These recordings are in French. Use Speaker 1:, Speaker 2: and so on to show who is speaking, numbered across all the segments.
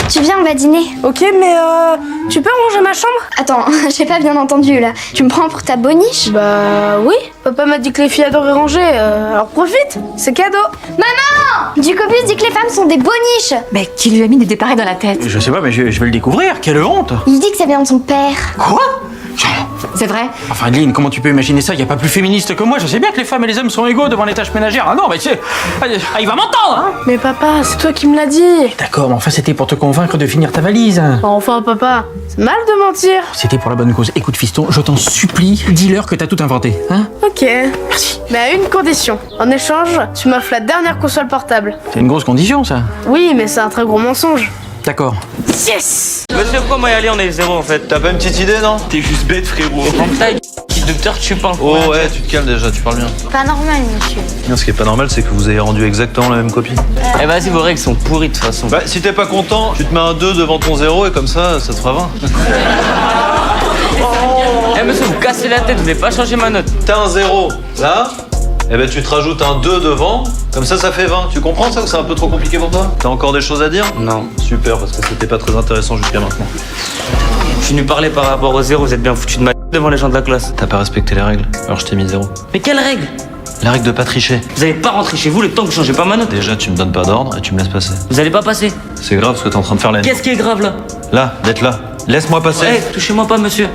Speaker 1: Tu viens, on va dîner.
Speaker 2: Ok, mais tu peux ranger ma chambre?
Speaker 1: Attends, j'ai pas bien entendu là. Tu me prends pour ta boniche?
Speaker 2: Bah oui, papa m'a dit que les filles adoraient ranger, alors profite, c'est cadeau.
Speaker 1: Maman! Ducobus dit que les femmes sont des boniches.
Speaker 3: Mais qui lui a mis des idées pareilles dans la tête?
Speaker 4: Je sais pas, mais je vais le découvrir. Quelle honte!
Speaker 1: Il dit que ça vient de son père.
Speaker 4: Quoi?
Speaker 3: C'est vrai?
Speaker 4: Enfin, Lynn, comment tu peux imaginer ça? Y a pas plus féministe que moi. Je sais bien que les femmes et les hommes sont égaux devant les tâches ménagères. Ah non, mais c'est... Ah, il va m'entendre, hein?
Speaker 2: Mais papa, c'est toi qui me l'as dit.
Speaker 4: D'accord, mais enfin, c'était pour te convaincre de finir ta valise.
Speaker 2: Enfin papa, c'est mal de mentir.
Speaker 4: C'était pour la bonne cause. Écoute, fiston, je t'en supplie, dis-leur que t'as tout inventé, hein?
Speaker 2: Ok.
Speaker 4: Merci.
Speaker 2: Mais à une condition. En échange, tu m'offres la dernière console portable.
Speaker 4: C'est une grosse condition, ça.
Speaker 2: Oui, mais c'est un très gros mensonge.
Speaker 4: D'accord.
Speaker 2: Yes!
Speaker 5: Monsieur, pourquoi moi y aller, on est zéro en fait?
Speaker 6: T'as pas une petite idée, non?
Speaker 5: T'es juste bête, frérot. Petit docteur, tu parles.
Speaker 6: Oh ouais, tu te calmes déjà, tu parles bien.
Speaker 1: Pas normal, monsieur.
Speaker 6: Non, ce qui est pas normal, c'est que vous avez rendu exactement la même copie.
Speaker 5: Eh vas-y, vos règles sont pourries de toute façon.
Speaker 6: Bah, si t'es pas content, tu te mets un 2 devant ton 0 et comme ça te fera 20.
Speaker 5: Eh monsieur, vous cassez la tête, vous n'avez pas changé ma note.
Speaker 6: T'as un 0 là, eh ben tu te rajoutes un 2 devant, comme ça fait 20. Tu comprends ça, que c'est un peu trop compliqué pour toi? T'as encore des choses à dire?
Speaker 5: Non.
Speaker 6: Super, parce que c'était pas très intéressant jusqu'à maintenant.
Speaker 5: Je suis venu parler par rapport au zéro, vous êtes bien foutu de ma gueule devant les gens de la classe.
Speaker 6: T'as pas respecté les règles, alors je t'ai mis 0.
Speaker 5: Mais quelle règle?
Speaker 6: La règle de pas tricher.
Speaker 5: Vous allez pas rentrer chez vous le temps que vous changez pas ma note.
Speaker 6: Déjà, tu me donnes pas d'ordre et tu me laisses passer.
Speaker 5: Vous allez pas passer.
Speaker 6: C'est grave ce que t'es en train de faire là.
Speaker 5: Qu'est-ce qui est grave là?
Speaker 6: Là, d'être là. Laisse-moi passer.
Speaker 5: Eh, touchez-moi pas monsieur.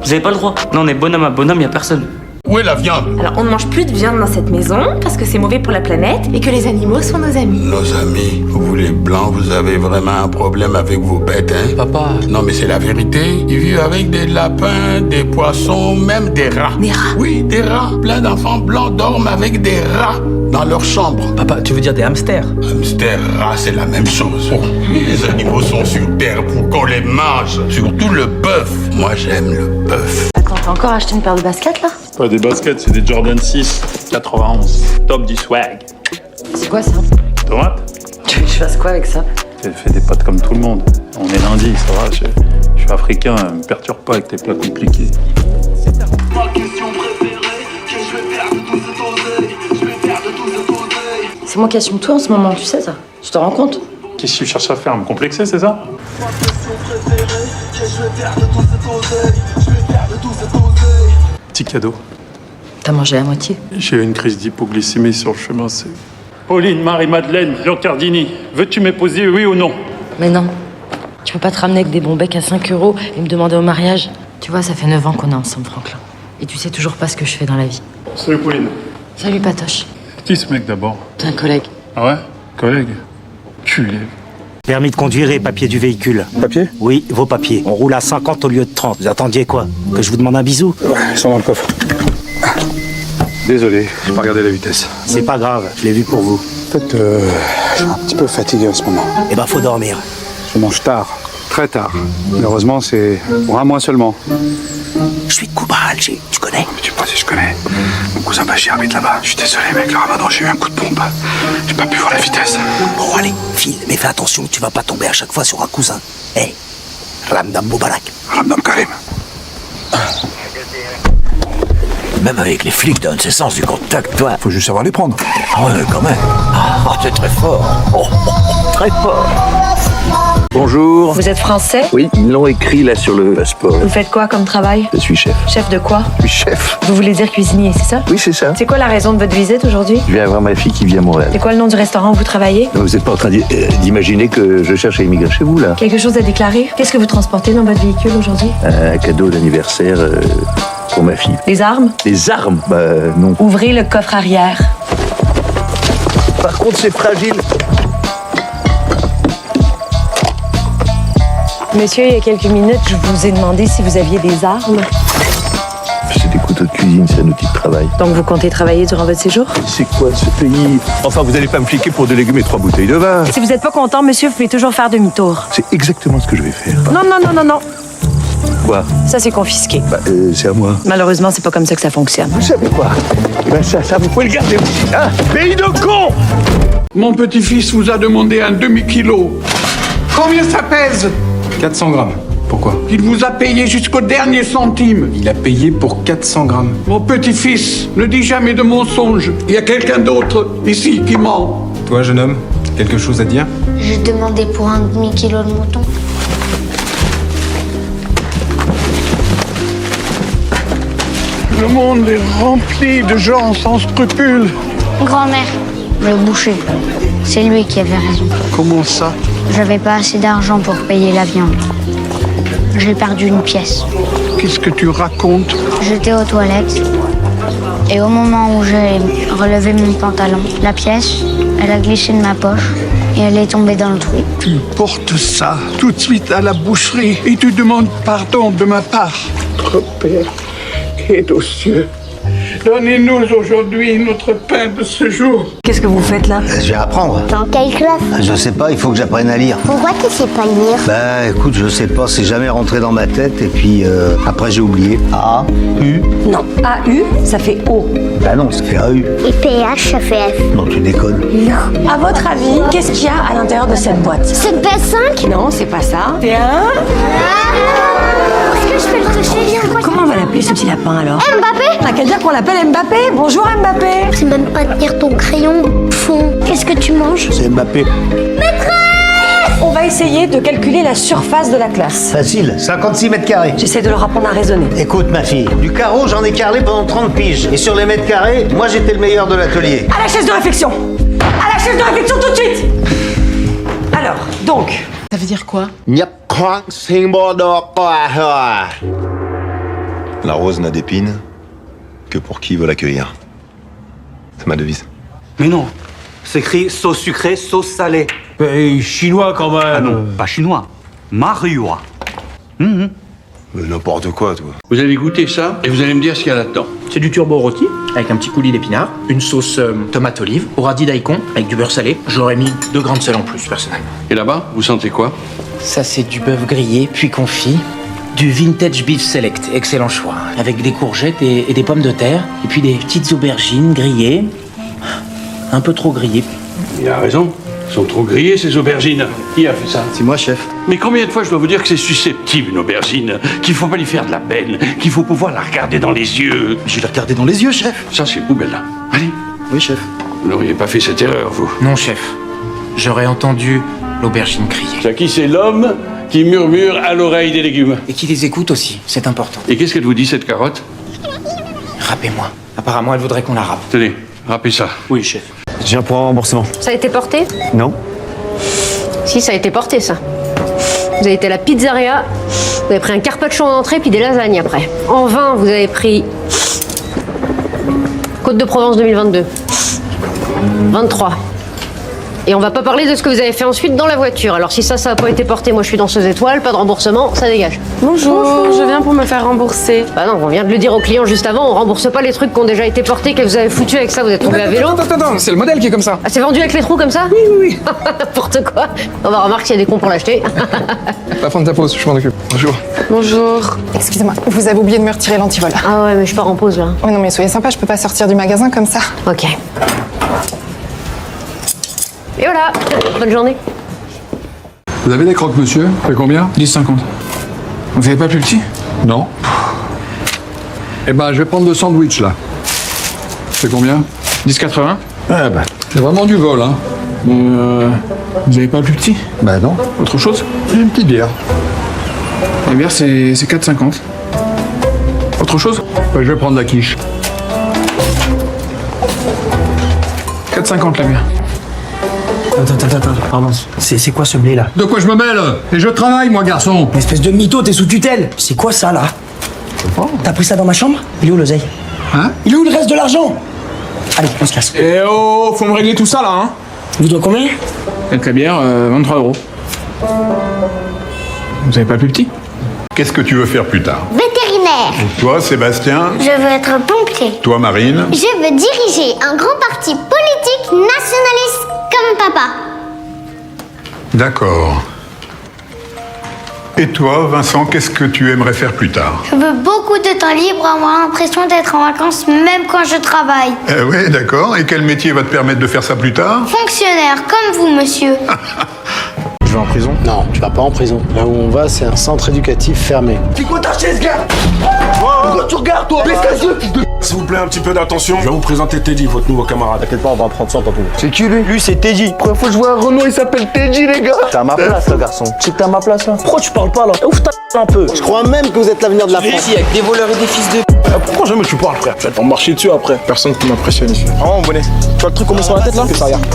Speaker 5: Vous avez pas le droit. Non, on est bonhomme à bonhomme, y a personne.
Speaker 7: Où est la viande?
Speaker 3: Alors on ne mange plus de viande dans cette maison parce que c'est mauvais pour la planète et que les animaux sont nos amis.
Speaker 7: Nos amis, vous les blancs, vous avez vraiment un problème avec vos bêtes, hein?
Speaker 4: Papa.
Speaker 7: Non mais c'est la vérité. Ils vivent avec des lapins, des poissons, même des rats.
Speaker 3: Des rats?
Speaker 7: Oui, des rats. Plein d'enfants blancs dorment avec des rats dans leur chambre.
Speaker 4: Papa, tu veux dire des hamsters?
Speaker 7: Hamster, rat, c'est la même chose. Les animaux sont sur terre pour qu'on les mange. Surtout le bœuf. Moi j'aime le bœuf.
Speaker 3: Attends, t'as encore acheté une paire de baskets là?
Speaker 8: Pas des baskets, c'est des Jordan 6, 91. Top du swag.
Speaker 3: C'est quoi ça?
Speaker 8: Tomate?
Speaker 3: Tu veux que je fasse quoi avec ça?
Speaker 8: Elle fait des pâtes comme tout le monde. On est lundi, ça va, je suis africain, me perturbe pas avec tes plats compliqués.
Speaker 3: C'est moi qui assume tout en ce moment, tu sais ça? Tu te rends compte?
Speaker 8: Qu'est-ce que tu cherches à faire? Me complexer, c'est ça? Petit cadeau.
Speaker 3: T'as mangé à moitié.
Speaker 8: J'ai eu une crise d'hypoglycémie sur le chemin, c'est... Pauline, Marie-Madeleine, Leocardini, veux-tu m'épouser, oui ou non?
Speaker 3: Mais non. Tu peux pas te ramener avec des bons becs à 5 € et me demander au mariage. Tu vois, ça fait 9 ans qu'on est ensemble, Franklin. Et tu sais toujours pas ce que je fais dans la vie.
Speaker 8: Salut Pauline.
Speaker 3: Salut, Patoche.
Speaker 8: Qui ce mec d'abord?
Speaker 3: T'es un collègue.
Speaker 8: Ah ouais? Collègue? Culé.
Speaker 9: Permis de conduire et papier du véhicule.
Speaker 8: Papier?
Speaker 9: Oui, vos papiers. On roule à 50 au lieu de 30. Vous attendiez quoi? Que je vous demande un bisou?
Speaker 8: Ils sont dans le coffre. Désolé, j'ai pas regardé la vitesse.
Speaker 9: C'est pas grave, je l'ai vu pour vous.
Speaker 8: Peut-être je suis un petit peu fatigué en ce moment.
Speaker 9: Eh ben, faut dormir.
Speaker 8: Je mange tard, très tard. Malheureusement, c'est pour un mois seulement.
Speaker 9: Je suis de Cuba, Alger. Tu connais?
Speaker 8: Tu sais pas si je connais. Mon cousin Bachir habite là-bas. Je suis désolé, mec, le ramadan, j'ai eu un coup de pompe. J'ai pas pu voir la vitesse.
Speaker 9: Bon, allez, file. Mais fais attention, tu vas pas tomber à chaque fois sur un cousin. Hé, Ramadan Moubarak.
Speaker 8: Ramadan Karim.
Speaker 9: Même avec les flics, t'as un de ces sens du contact, toi.
Speaker 8: Faut juste savoir les prendre.
Speaker 9: Ah ouais, quand même. Ah, t'es très fort. Très fort.
Speaker 10: Bonjour.
Speaker 3: Vous êtes français?
Speaker 10: Oui, ils l'ont écrit là sur le passeport.
Speaker 3: Vous faites quoi comme travail?
Speaker 10: Je suis chef.
Speaker 3: Chef de quoi?
Speaker 10: Je suis chef.
Speaker 3: Vous voulez dire cuisinier, c'est ça?
Speaker 10: Oui, c'est ça.
Speaker 3: C'est quoi la raison de votre visite aujourd'hui?
Speaker 10: Je viens voir ma fille qui vit à Montréal.
Speaker 3: C'est quoi le nom du restaurant où vous travaillez?
Speaker 10: Vous n'êtes pas en train d'imaginer que je cherche à immigrer chez vous, là?
Speaker 3: Quelque chose à déclarer? Qu'est-ce que vous transportez dans votre véhicule aujourd'hui?
Speaker 10: Un cadeau d'anniversaire pour ma fille.
Speaker 3: Des armes?
Speaker 10: Des armes? Bah, non.
Speaker 3: Ouvrez le coffre arrière.
Speaker 10: Par contre, c'est fragile.
Speaker 3: Monsieur, il y a quelques minutes, je vous ai demandé si vous aviez des armes.
Speaker 10: C'est des couteaux de cuisine, c'est un outil de travail.
Speaker 3: Donc vous comptez travailler durant votre séjour?
Speaker 10: C'est quoi ce pays? Enfin, vous n'allez pas me fliquer pour 2 légumes et 3 bouteilles de vin.
Speaker 3: Si vous n'êtes pas content, monsieur, vous pouvez toujours faire demi-tour.
Speaker 10: C'est exactement ce que je vais faire.
Speaker 3: Non, non, non, non, non.
Speaker 10: Quoi?
Speaker 3: Ça, c'est confisqué.
Speaker 10: Bah, c'est à moi.
Speaker 3: Malheureusement, c'est pas comme ça que ça fonctionne.
Speaker 10: Vous savez quoi? Eh ben ça, vous pouvez le garder aussi, hein? Pays de con!
Speaker 7: Mon petit-fils vous a demandé un demi-kilo. Combien ça pèse?
Speaker 8: 400 grammes. Pourquoi?
Speaker 7: Il vous a payé jusqu'au dernier centime.
Speaker 8: Il a payé pour 400 grammes.
Speaker 7: Mon petit-fils, ne dis jamais de mensonges. Il y a quelqu'un d'autre ici qui ment.
Speaker 8: Toi, jeune homme, quelque chose à dire?
Speaker 1: J'ai demandé pour un demi-kilo de mouton.
Speaker 10: Le monde est rempli de gens sans scrupules.
Speaker 1: Grand-mère, le boucher, c'est lui qui avait raison.
Speaker 10: Comment ça?
Speaker 1: J'avais pas assez d'argent pour payer la viande. J'ai perdu une pièce.
Speaker 10: Qu'est-ce que tu racontes?
Speaker 1: J'étais aux toilettes et au moment où j'ai relevé mon pantalon, la pièce, elle a glissé de ma poche et elle est tombée dans le trou.
Speaker 10: Tu portes ça tout de suite à la boucherie et tu demandes pardon de ma part. Notre Père qui est aux cieux, donnez-nous aujourd'hui notre pain de ce jour.
Speaker 9: Qu'est-ce que vous faites là? Je vais apprendre.
Speaker 1: Dans quelle classe?
Speaker 9: Je sais pas, il faut que j'apprenne à lire.
Speaker 1: Pourquoi tu sais pas lire?
Speaker 9: Bah écoute, je sais pas, c'est jamais rentré dans ma tête et puis après j'ai oublié. A, U.
Speaker 11: Non, AU, ça fait O.
Speaker 9: Bah non, ça fait AU.
Speaker 1: Et PH, ça fait F.
Speaker 9: Non, tu déconnes.
Speaker 1: Non.
Speaker 11: À votre avis, qu'est-ce qu'il y a à l'intérieur de cette boîte?
Speaker 1: C'est PS5?
Speaker 11: Non, c'est pas ça. C'est un...
Speaker 1: Est-ce que je peux le toucher?
Speaker 11: Comment on va l'appeler ce petit lapin alors?
Speaker 1: Mbappé?
Speaker 11: T'as qu'à dire qu'on l'appelle Mbappé. Bonjour Mbappé.
Speaker 1: C'est même pas tenir ton crayon, fond. Qu'est-ce que tu manges?
Speaker 9: C'est Mbappé.
Speaker 11: On va essayer de calculer la surface de la classe.
Speaker 9: Facile, 56 mètres carrés.
Speaker 11: J'essaie de leur apprendre à raisonner.
Speaker 9: Écoute ma fille, du carreau j'en ai carrelé pendant 30 piges. Et sur les mètres carrés, moi j'étais le meilleur de l'atelier.
Speaker 11: À la chaise de réflexion. À la chaise de réflexion tout de suite. Alors, donc...
Speaker 3: Ça veut dire quoi?
Speaker 6: La rose n'a d'épines que pour qui veut l'accueillir. C'est ma devise.
Speaker 12: Mais non, c'est écrit sauce sucrée, sauce salée.
Speaker 4: Chinois quand même.
Speaker 12: Ah non, pas chinois, mariois.
Speaker 6: N'importe quoi, toi.
Speaker 7: Vous allez goûter ça et vous allez me dire ce qu'il y a là-dedans.
Speaker 4: C'est du turbo rôti avec un petit coulis d'épinards, une sauce tomate olive, au radis daikon avec du beurre salé. J'aurais mis 2 grains de sel en plus personnellement.
Speaker 7: Et là-bas, vous sentez quoi?
Speaker 4: Ça c'est du bœuf grillé puis confit. Du vintage beef select, excellent choix. Avec des courgettes et des pommes de terre. Et puis des petites aubergines grillées. Un peu trop grillées.
Speaker 7: Il a raison. Ils sont trop grillés, ces aubergines. Qui a fait ça?
Speaker 9: C'est moi, chef.
Speaker 7: Mais combien de fois je dois vous dire que c'est susceptible, une aubergine? Qu'il faut pas lui faire de la peine, qu'il faut pouvoir la regarder dans les yeux.
Speaker 9: Je l'ai regardé dans les yeux, chef.
Speaker 7: Ça, c'est poubelle, là. Allez.
Speaker 9: Oui, chef.
Speaker 7: Vous n'auriez pas fait cette erreur, vous.
Speaker 4: Non, chef. J'aurais entendu l'aubergine crier.
Speaker 7: Jackie, c'est l'homme qui murmure à l'oreille des légumes.
Speaker 4: Et qui les écoute aussi, c'est important.
Speaker 7: Et qu'est-ce qu'elle vous dit, cette carotte?
Speaker 4: Râpez-moi. Apparemment, elle voudrait qu'on la râpe.
Speaker 7: Tenez, râpez ça.
Speaker 4: Oui, chef.
Speaker 10: Je viens pour un remboursement.
Speaker 2: Ça a été porté?
Speaker 10: Non.
Speaker 2: Si, ça a été porté, ça. Vous avez été à la pizzeria, vous avez pris un carpaccio en entrée, puis des lasagnes après. En vin, vous avez pris Côte de Provence 2022. 23. Et on va pas parler de ce que vous avez fait ensuite dans la voiture. Alors si ça n'a pas été porté, moi je suis danseuse étoile, pas de remboursement, ça dégage.
Speaker 11: Bonjour, je viens pour me faire rembourser.
Speaker 2: Bah non, on vient de le dire aux clients juste avant, on rembourse pas les trucs qui ont déjà été portés, que vous avez foutu avec ça, vous êtes tombé à vélo.
Speaker 12: Attends, c'est le modèle qui est comme ça.
Speaker 2: Ah, c'est vendu avec les trous comme ça? Oui. N'importe quoi. On va remarquer qu'il y a des cons pour l'acheter.
Speaker 12: Va prendre ta pause, je m'en occupe. Bonjour.
Speaker 11: Bonjour.
Speaker 13: Excusez-moi, vous avez oublié de me retirer l'antivol.
Speaker 2: Ah ouais, mais je pars en pause là.
Speaker 13: Oh non mais soyez sympa, je peux pas sortir du magasin comme ça.
Speaker 2: Ok. Et voilà, bonne journée.
Speaker 8: Vous avez des croques, monsieur? Ça fait combien?
Speaker 12: 10,50. Vous avez pas plus petit?
Speaker 8: Non. Eh ben, je vais prendre le sandwich, là. C'est combien?
Speaker 12: 10,80.
Speaker 8: Ah ben, c'est vraiment du vol, hein.
Speaker 12: Vous avez pas plus petit?
Speaker 8: Ben non.
Speaker 12: Autre chose?
Speaker 8: Une petite bière.
Speaker 12: La bière, c'est 4,50. Autre chose?
Speaker 8: Ben, je vais prendre la quiche.
Speaker 12: 4,50 la bière.
Speaker 9: Attends. Pardon. C'est quoi ce blé, là?
Speaker 8: De quoi je me mêle? Et je travaille, moi, garçon.
Speaker 9: Espèce de mytho, t'es sous tutelle. C'est quoi ça, là? T'as pris ça dans ma chambre? Il est où l'oseille?
Speaker 8: Hein?
Speaker 9: Il est où le reste de l'argent? Allez, on se casse.
Speaker 12: Eh oh, faut me régler tout ça là, hein.
Speaker 9: Vous doit combien?
Speaker 12: La bière, 23 €. Vous avez pas plus petit?
Speaker 7: Qu'est-ce que tu veux faire plus tard?
Speaker 1: Vétérinaire.
Speaker 7: Toi, Sébastien?
Speaker 1: Je veux être pompier.
Speaker 7: Toi, Marine?
Speaker 1: Je veux diriger un grand parti politique nationaliste comme papa.
Speaker 7: D'accord. Et toi, Vincent, qu'est-ce que tu aimerais faire plus tard?
Speaker 1: Je veux beaucoup de temps libre, avoir l'impression d'être en vacances même quand je travaille.
Speaker 7: Oui, d'accord. Et quel métier va te permettre de faire ça plus tard?
Speaker 1: Fonctionnaire comme vous, monsieur.
Speaker 7: Je
Speaker 14: vais en prison? Non, tu vas pas en prison. Là où on va, c'est un centre éducatif fermé.
Speaker 9: C'est quoi ta chaise, gars? Pourquoi tu regardes, toi? Baisse les yeux, fils de...
Speaker 15: S'il vous plaît, un petit peu d'attention. Je vais vous présenter Teddy, votre nouveau camarade. T'inquiète pas, on va prendre ça, pas pour vous.
Speaker 9: C'est qui, lui? Lui, c'est Teddy. Première fois que je vois un Renault, il s'appelle Teddy, les gars. T'es à ma place, là, garçon. Tu sais que t'es à ma place, là? Pourquoi tu parles pas, là? Ouvre ta un peu. Je crois même que vous êtes l'avenir de la France.
Speaker 14: Ici, avec des voleurs et des fils de...
Speaker 15: Pourquoi jamais tu parles, frère? Tu vas t'en marcher dessus après.
Speaker 14: Personne qui m'impressionne ici.
Speaker 15: Vraiment, mon bonnet. Tu vois le truc qu'on met sur la tête, là?
Speaker 14: Que ça, regarde.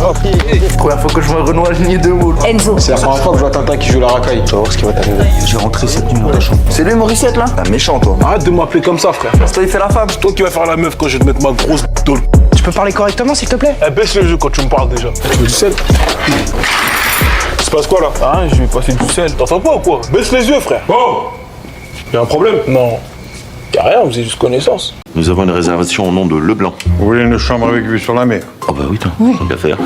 Speaker 9: Première fois que je vois un Renault aligné de mots.
Speaker 11: Enzo.
Speaker 14: C'est la première fois que je vois Tintin qui joue la racaille. Tu vas voir ce qui va t'arriver.
Speaker 9: Je vais rentrer cette nuit dans ta chambre. C'est lui, Morissette, là? T'es méchant, toi.
Speaker 15: Arrête de m'appeler comme ça, frère.
Speaker 9: C'est toi, il fait la femme.
Speaker 15: C'est toi qui vas faire la meuf quand je vais te mettre ma grosse dans le...
Speaker 14: Tu peux parler correctement, s'il te plaît?
Speaker 15: Eh, baisse les yeux quand tu me parles déjà. Tu veux du sel? Il se passe quoi, là? Ah, je vais passer du sel. T'entends pas ou quoi? Baisse les yeux, frère. Oh! Y'a un problème? Non. Y'a rien, vous avez juste connaissance.
Speaker 16: Nous avons une réservation au nom de Leblanc.
Speaker 8: Vous voulez une chambre avec vue sur la mer?
Speaker 16: Oh bah oui, tant qu'à faire.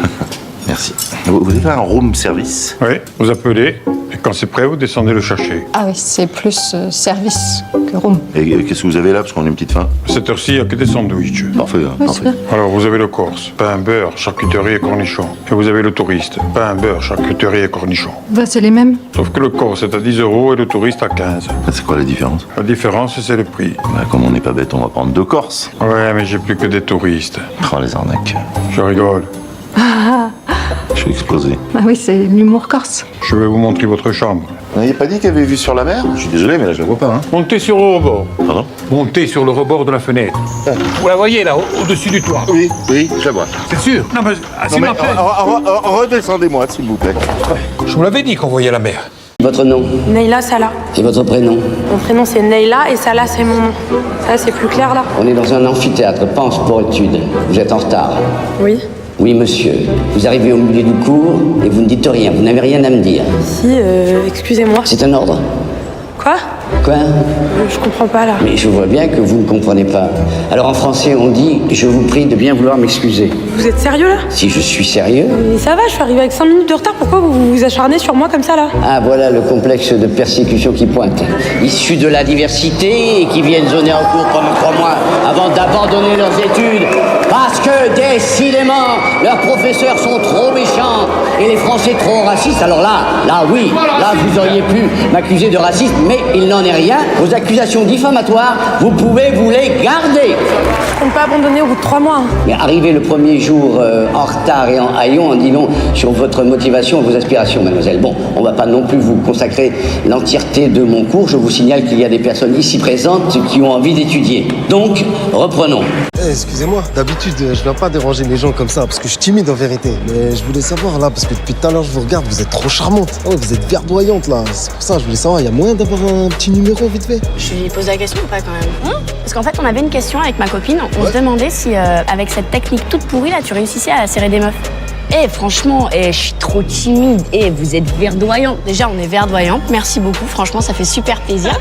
Speaker 16: Merci. Vous avez un room service?
Speaker 8: Oui, vous appelez, et quand c'est prêt, vous descendez le chercher.
Speaker 13: Ah oui, c'est plus service que room.
Speaker 16: Et qu'est-ce que vous avez là, parce qu'on a une petite faim?
Speaker 8: À cette heure-ci, il n'y a que des sandwichs.
Speaker 16: Parfait, parfait.
Speaker 8: Alors, vous avez le Corse, pain, beurre, charcuterie et cornichons. Et vous avez le touriste, pain, beurre, charcuterie et cornichons.
Speaker 13: Bah, c'est les mêmes.
Speaker 8: Sauf que le Corse est à 10 € et le touriste à 15.
Speaker 16: C'est quoi la différence?
Speaker 8: La différence, c'est le prix.
Speaker 16: Bah, comme on n'est pas bête, on va prendre 2 Corses.
Speaker 8: Ouais, mais j'ai plus que des touristes.
Speaker 16: Oh, les arnaques.
Speaker 8: Je rigole.
Speaker 16: Je suis explosé.
Speaker 13: Ah oui, c'est l'humour corse.
Speaker 8: Je vais vous montrer votre chambre.
Speaker 16: Vous n'aviez pas dit qu'il y avait vue sur la mer? Je suis désolé, mais là, je la vois pas, hein.
Speaker 8: Montez sur le rebord.
Speaker 16: Pardon?
Speaker 8: Montez sur le rebord de la fenêtre.
Speaker 15: Vous la voyez, là, au-dessus du toit?
Speaker 16: Oui, oui, je la vois.
Speaker 8: C'est sûr? Non, mais...
Speaker 16: Non, mais redescendez-moi, s'il vous plaît.
Speaker 8: Je vous l'avais dit qu'on voyait la mer.
Speaker 17: Votre nom?
Speaker 18: Neila Salah.
Speaker 17: Et votre prénom?
Speaker 18: Mon prénom c'est Neila et Salah c'est mon nom. Ça c'est plus clair là?
Speaker 17: On est dans un amphithéâtre, pas en sport-études. Vous êtes en retard.
Speaker 18: Oui.
Speaker 17: Oui, monsieur. Vous arrivez au milieu du cours et vous ne dites rien. Vous n'avez rien à me dire.
Speaker 18: Si, excusez-moi.
Speaker 17: C'est un ordre?
Speaker 18: Quoi?
Speaker 17: Quoi?
Speaker 18: Je comprends pas là.
Speaker 17: Mais je vois bien que vous ne comprenez pas. Alors en français, on dit « Je vous prie de bien vouloir m'excuser ».
Speaker 18: Vous êtes sérieux là?
Speaker 17: Si je suis sérieux?
Speaker 18: Mais ça va, je suis arrivée avec 5 minutes de retard. Pourquoi vous vous acharnez sur moi comme ça là?
Speaker 17: Ah, voilà le complexe de persécution qui pointe. Issus de la diversité et qui viennent zoner en cours pendant 3 mois avant d'abandonner leurs études. Parce que, décidément, leurs professeurs sont trop méchants et les Français trop racistes. Alors là, oui, là, vous auriez pu m'accuser de racisme, mais il n'en est rien. Vos accusations diffamatoires, vous pouvez vous les garder.
Speaker 18: Je compte pas abandonner au bout de 3 mois.
Speaker 17: Mais arrivé le premier jour en retard et en haillons, en dit non sur votre motivation et vos aspirations, mademoiselle. Bon, on va pas non plus vous consacrer l'entièreté de mon cours. Je vous signale qu'il y a des personnes ici présentes qui ont envie d'étudier. Donc, reprenons.
Speaker 19: Excusez-moi, d'habitude, je viens pas déranger les gens comme ça, parce que je suis timide en vérité. Mais je voulais savoir là, parce que depuis tout à l'heure, je vous regarde, vous êtes trop charmante. Oh, vous êtes verdoyante là. C'est pour ça, je voulais savoir, il y a moyen d'avoir un petit numéro vite fait?
Speaker 20: Je lui pose la question ou pas quand même? Parce qu'en fait, on avait une question avec ma copine. On se demandait si, avec cette technique toute pourrie là, tu réussissais à serrer des meufs. Franchement, je suis trop timide. Vous êtes verdoyante. Déjà, on est verdoyante. Merci beaucoup. Franchement, ça fait super plaisir.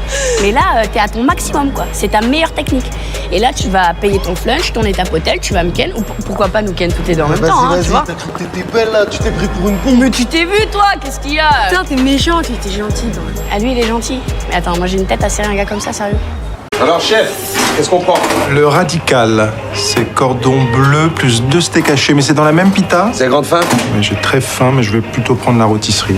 Speaker 20: Mais là, t'es à ton maximum, quoi. C'est ta meilleure technique. Et là, tu vas payer ton flunch, ton étape hôtel, tu vas me ken. Ou pourquoi pas nous ken toutes les deux en même temps, hein, tu vois.
Speaker 19: T'as cru que t'étais belle là, tu t'es pris pour une pompe.
Speaker 20: Mais tu t'es vu, toi. Qu'est-ce qu'il y a? Putain, t'es méchant, tu étais gentil. Ah, lui, il est gentil. Mais attends, moi, j'ai une tête à serrer un gars comme ça, sérieux.
Speaker 15: Alors, chef, qu'est-ce qu'on prend?
Speaker 14: Le radical, c'est cordon bleu plus 2 steaks hachés, mais c'est dans la même pita?
Speaker 15: C'est grande faim?
Speaker 14: J'ai très faim, mais je vais plutôt prendre la rôtisserie.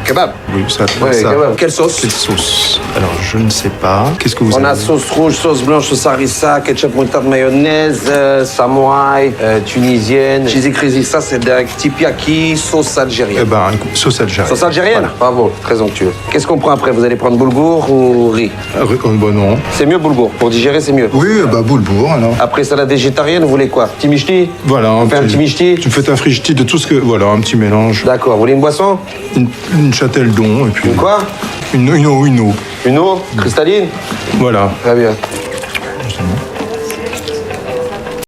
Speaker 15: Kebab?
Speaker 14: Oui, ça.
Speaker 15: Kebab. Quelle sauce?
Speaker 14: Quelle sauce? Alors, je ne sais pas. Qu'est-ce que vous avez?
Speaker 15: On a sauce rouge, sauce blanche, sauce harissa, ketchup, moutarde, mayonnaise, samouraï, tunisienne, cheesy crazy. Ça, c'est de la tipiaki, sauce algérienne.
Speaker 14: Eh ben, sauce algérienne.
Speaker 15: Sauce algérienne? Voilà. Bravo, très onctueux. Qu'est-ce qu'on prend après? Vous allez prendre boulgour ou riz?
Speaker 14: Bah non.
Speaker 15: C'est mieux boulgour. Pour digérer, c'est mieux.
Speaker 14: Oui, bah boulgour, alors.
Speaker 15: Après salade végétarienne, vous voulez quoi? Petit michti?
Speaker 14: Voilà.
Speaker 15: On fait un petit michti?
Speaker 14: Tu fais un frichti de tout ce que... Voilà, un petit mélange.
Speaker 15: D'accord. Vous voulez une boisson?
Speaker 14: Une Châteldon, et puis...
Speaker 15: Une quoi?
Speaker 14: Une eau.
Speaker 15: Une eau? Cristalline?
Speaker 14: Voilà.
Speaker 15: Très bien.